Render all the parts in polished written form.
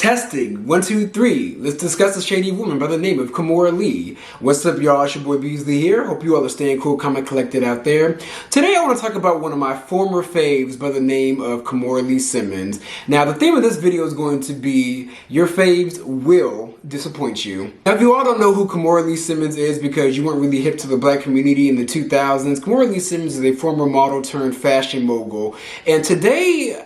Testing, 1, 2, 3. Let's discuss a shady woman by the name of Kimora Lee. What's up, y'all? It's your boy Beasley here. Hope you all are staying cool, calm, and collected out there. Today I want to talk about one of my former faves by the name of Kimora Lee Simmons. Now, the theme of this video is going to be your faves will disappoint you. Now, if you all don't know who Kimora Lee Simmons is because you weren't really hip to the black community in the 2000s, Kimora Lee Simmons is a former model turned fashion mogul. And today,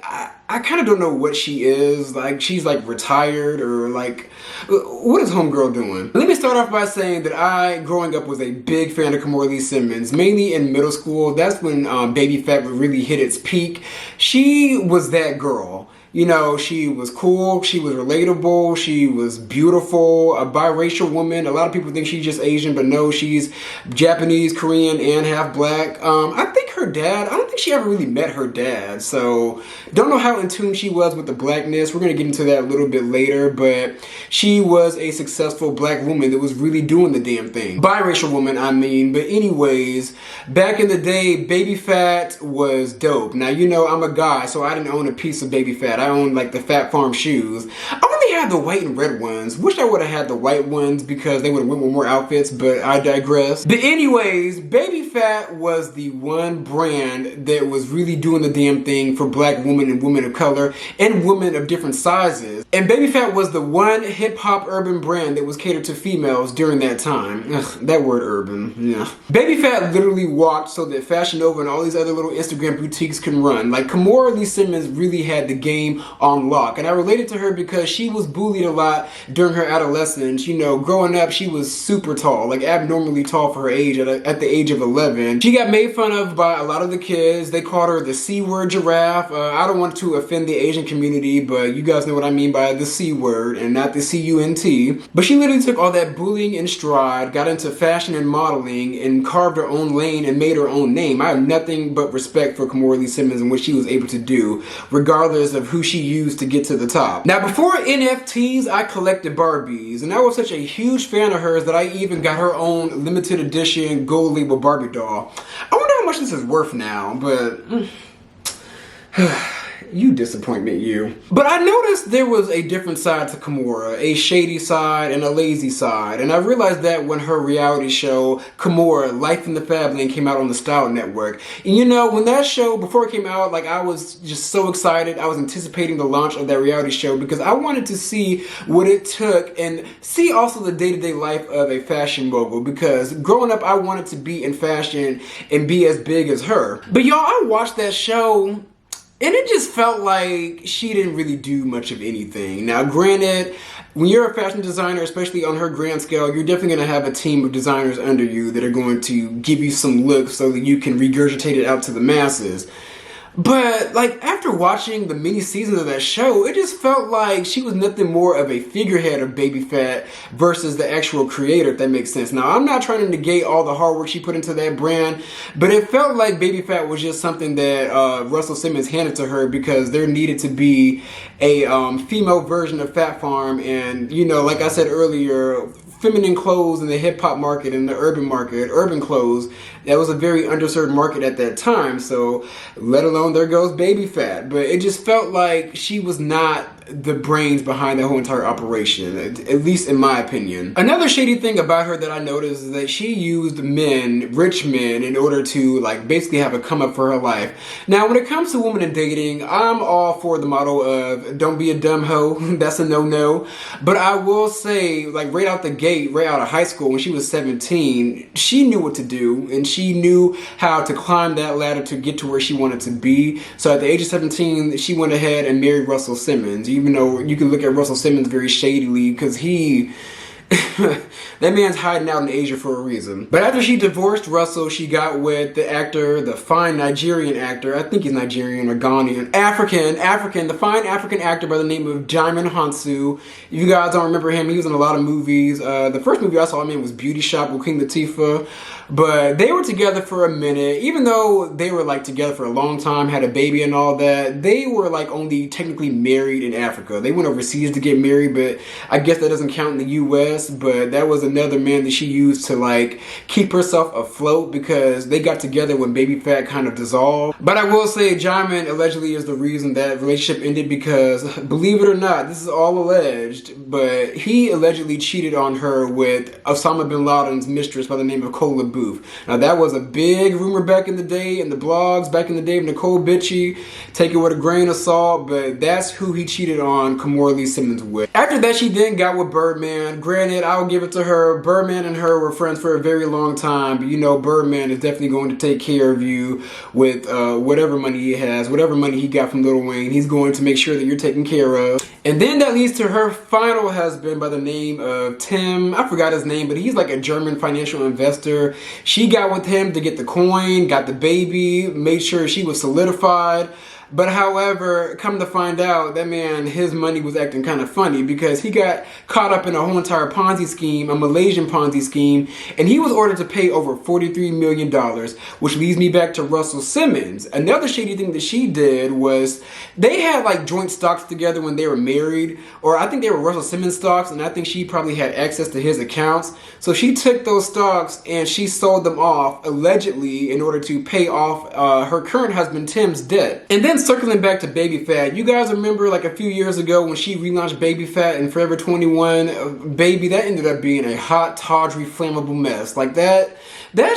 I kind of don't know what she is. Like, she's like retired or like, what is homegirl doing? Let me start off by saying that I, growing up, was a big fan of Kimora Lee Simmons, mainly in middle school. That's when baby fat really hit its peak. She was that girl. You know, she was cool, she was relatable, she was beautiful, a biracial woman. A lot of people think she's just Asian, but no, she's Japanese, Korean, and half black. I think her dad, I don't think she ever really met her dad, so don't know how in tune she was with the blackness. We're going to get into that a little bit later, but she was a successful black woman that was really doing the damn thing. Biracial woman, I mean. But anyways, back in the day, baby fat was dope. Now, you know, I'm a guy, so I didn't own a piece of baby fat. I owned like the Fat Farm shoes. I only had the white and red ones. Wish I would have had the white ones because they would have went with more outfits, but I digress. But anyways, baby fat was the one brand that was really doing the damn thing for black women and women of color and women of different sizes. And baby fat was the one hip hop urban brand that was catered to females during that time. Ugh, that word urban, yeah. Baby fat literally walked so that Fashion Nova and all these other little Instagram boutiques can run. Like, Kimora Lee Simmons really had the game on lock. And I related to her because she was bullied a lot during her adolescence. You know, growing up, she was super tall, like abnormally tall for her age at the age of 11. She got made fun of by a lot of the kids. They called her the C-word giraffe. I don't want to offend the Asian community, but you guys know what I mean by the C-word and not the C-U-N-T. But she literally took all that bullying in stride, got into fashion and modeling, and carved her own lane and made her own name. I have nothing but respect for Kimora Lee Simmons and what she was able to do, regardless of who she used to get to the top. Now, before NFTs, I collected Barbies, and I was such a huge fan of hers that I even got her own limited edition gold label Barbie doll. I wonder how much this is worth now, but you disappointment, you. But I noticed there was a different side to Kimora, a shady side and a lazy side. And I realized that when her reality show, Kimora, Life in the Fab Lane, came out on the Style Network. And you know, when that show, before it came out, like, I was just so excited. I was anticipating the launch of that reality show because I wanted to see what it took and see also the day-to-day life of a fashion mogul, because growing up, I wanted to be in fashion and be as big as her. But y'all, I watched that show and it just felt like she didn't really do much of anything. Now, granted, when you're a fashion designer, especially on her grand scale, you're definitely going to have a team of designers under you that are going to give you some looks so that you can regurgitate it out to the masses. But, like, after watching the mini seasons of that show, it just felt like she was nothing more of a figurehead of baby fat versus the actual creator, if that makes sense. Now, I'm not trying to negate all the hard work she put into that brand, but it felt like baby fat was just something that Russell Simmons handed to her because there needed to be a female version of Fat Farm. And, you know, like I said earlier, feminine clothes in the hip-hop market and the urban market, urban clothes, that was a very underserved market at that time, so let alone there goes baby fat. But it just felt like she was not the brains behind the whole entire operation, at least in my opinion. Another shady thing about her that I noticed is that she used men, rich men, in order to, like, basically have a come up for her life. Now, when it comes to women and dating, I'm all for the motto of don't be a dumb hoe. That's a no-no. But I will say, like, right out the gate, right out of high school, when she was 17, she knew what to do, and she knew how to climb that ladder to get to where she wanted to be. So at the age of 17, she went ahead and married Russell Simmons. Even though you can look at Russell Simmons very shadily because he that man's hiding out in Asia for a reason. But after she divorced Russell, she got with the actor, the fine Nigerian actor, I think he's Nigerian or Ghanaian, the fine African actor by the name of Djimon Hounsou. If you guys don't remember him, he was in a lot of movies. The first movie I saw him in was Beauty Shop with Queen Latifah. But they were together for a minute. Even though they were like together for a long time, had a baby and all that, they were like only technically married in Africa. They went overseas to get married, but I guess that doesn't count in the US. mess, but that was another man that she used to like keep herself afloat because they got together when Baby Fat kind of dissolved. But I will say Jamin allegedly is the reason that relationship ended because, believe it or not, this is all alleged, but he allegedly cheated on her with Osama bin Laden's mistress by the name of Kola Booth. Now that was a big rumor back in the day in the blogs, back in the day of Nicole Bitchy. Take it with a grain of salt, but that's who he cheated on Kimora Lee Simmons with. After that, she then got with Birdman. Granted, I'll give it to her. Birdman and her were friends for a very long time, but you know, Birdman is definitely going to take care of you with whatever money he has, whatever money he got from Lil Wayne. He's going to make sure that you're taken care of. And then that leads to her final husband by the name of Tim. I forgot his name, but he's like a German financial investor. She got with him to get the coin, got the baby, made sure she was solidified. But however, come to find out, that man, his money was acting kind of funny because he got caught up in a whole entire Ponzi scheme, a Malaysian Ponzi scheme, and he was ordered to pay over $43 million, which leads me back to Russell Simmons. Another shady thing that she did was they had like joint stocks together when they were married, or I think they were Russell Simmons stocks, and I think she probably had access to his accounts. So she took those stocks and she sold them off, allegedly, in order to pay off her current husband Tim's debt. And then circling back to Baby Fat, you guys remember like a few years ago when she relaunched Baby Fat and Forever 21, baby, that ended up being a hot, tawdry, flammable mess. Like that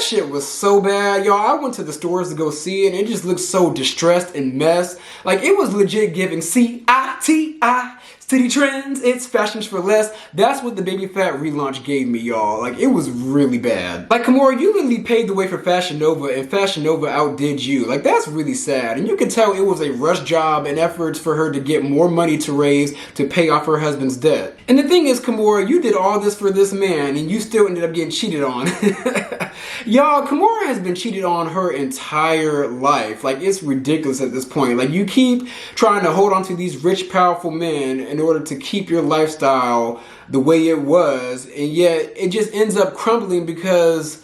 shit was so bad, y'all. I went to the stores to go see it and it just looked so distressed and mess. Like it was legit giving C-I-T-I. City trends, it's fashions for less. That's what the Baby Fat relaunch gave me, y'all. Like, it was really bad. Like, Kimora, you literally paved the way for Fashion Nova, and Fashion Nova outdid you. Like, that's really sad. And you can tell it was a rush job and efforts for her to get more money to raise to pay off her husband's debt. And the thing is, Kimora, you did all this for this man, and you still ended up getting cheated on. Y'all, Kimora has been cheated on her entire life. Like, it's ridiculous at this point. Like, you keep trying to hold on to these rich, powerful men in order to keep your lifestyle the way it was, and yet it just ends up crumbling because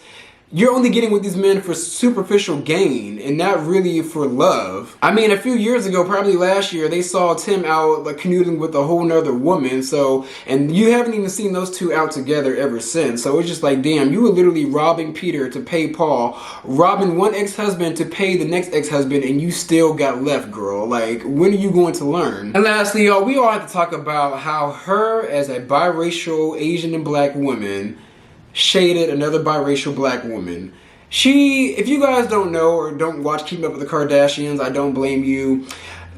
you're only getting with these men for superficial gain and not really for love. I mean, a few years ago, probably last year, they saw Tim out like canoodling with a whole nother woman. So, and you haven't even seen those two out together ever since. So it's just like, damn, you were literally robbing Peter to pay Paul, robbing one ex-husband to pay the next ex-husband, and you still got left, girl. Like, when are you going to learn? And lastly, y'all, we all have to talk about how her as a biracial Asian and black woman shaded another biracial black woman. She, if you guys don't know or don't watch Keeping Up with the Kardashians, I don't blame you.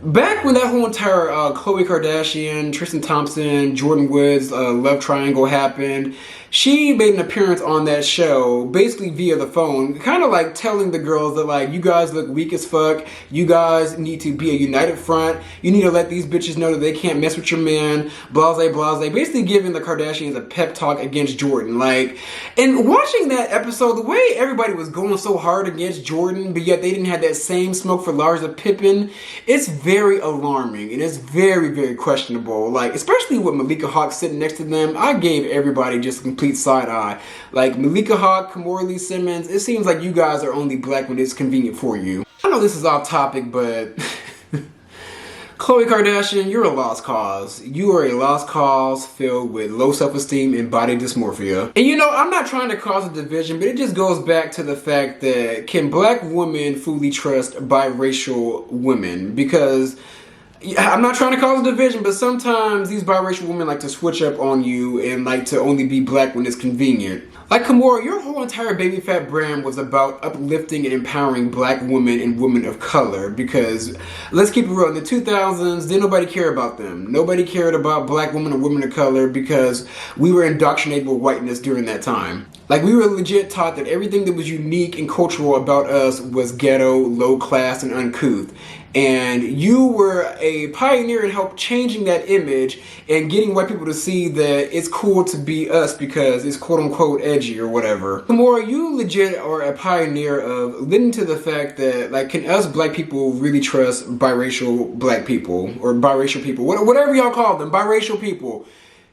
Back when that whole entire Khloe Kardashian, Tristan Thompson, Jordan Woods love triangle happened, she made an appearance on that show, basically via the phone, kind of like telling the girls that like, you guys look weak as fuck, you guys need to be a united front, you need to let these bitches know that they can't mess with your man, blase, blase, basically giving the Kardashians a pep talk against Jordan. Like, and watching that episode, the way everybody was going so hard against Jordan, but yet they didn't have that same smoke for Larsa Pippen, it's very alarming and it's very, very questionable. Like, especially with Malika Hawk sitting next to them, I gave everybody just a complete side eye. Like, Malika Hawk, Kimora Lee Simmons, it seems like you guys are only black when it's convenient for you. I know this is off topic, but Khloe Kardashian, you're a lost cause. You are a lost cause filled with low self-esteem and body dysmorphia. And you know, I'm not trying to cause a division, but it just goes back to the fact that can black women fully trust biracial women? Because I'm not trying to cause a division, but sometimes these biracial women like to switch up on you and like to only be black when it's convenient. Like, Kimora, your whole entire Baby Fat brand was about uplifting and empowering black women and women of color because, let's keep it real, in the 2000s, didn't nobody care about them. Nobody cared about black women or women of color because we were indoctrinated with whiteness during that time. Like, we were legit taught that everything that was unique and cultural about us was ghetto, low class, and uncouth. And you were a pioneer in help changing that image and getting white people to see that it's cool to be us because it's quote unquote edgy or whatever. Kimora, you legit are a pioneer of leading to the fact that, like, can us black people really trust biracial black people or biracial people, whatever y'all call them, biracial people?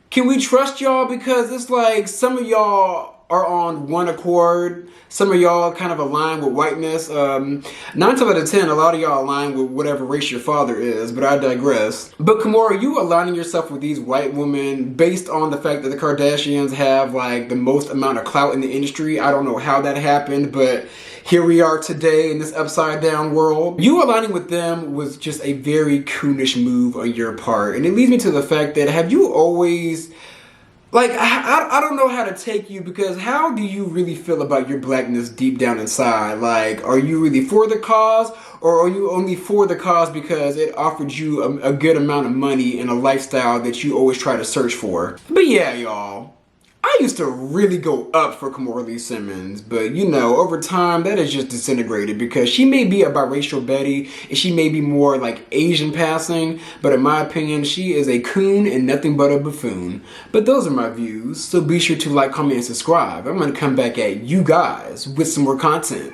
Can we trust y'all? Because it's like some of y'all are on one accord. Some of y'all kind of align with whiteness. 9 times out of 10, a lot of y'all align with whatever race your father is, but I digress. But Kimora, you aligning yourself with these white women based on the fact that the Kardashians have like the most amount of clout in the industry. I don't know how that happened, but here we are today in this upside down world. You aligning with them was just a very coonish move on your part. And it leads me to the fact that have you always, like, I don't know how to take you, because how do you really feel about your blackness deep down inside? Like, are you really for the cause, or are you only for the cause because it offered you a good amount of money and a lifestyle that you always try to search for? But yeah, y'all, I used to really go up for Kimora Lee Simmons, but you know, over time that has just disintegrated because she may be a biracial Betty and she may be more like Asian passing, but in my opinion, she is a coon and nothing but a buffoon. But those are my views, so be sure to like, comment, and subscribe. I'm gonna come back at you guys with some more content.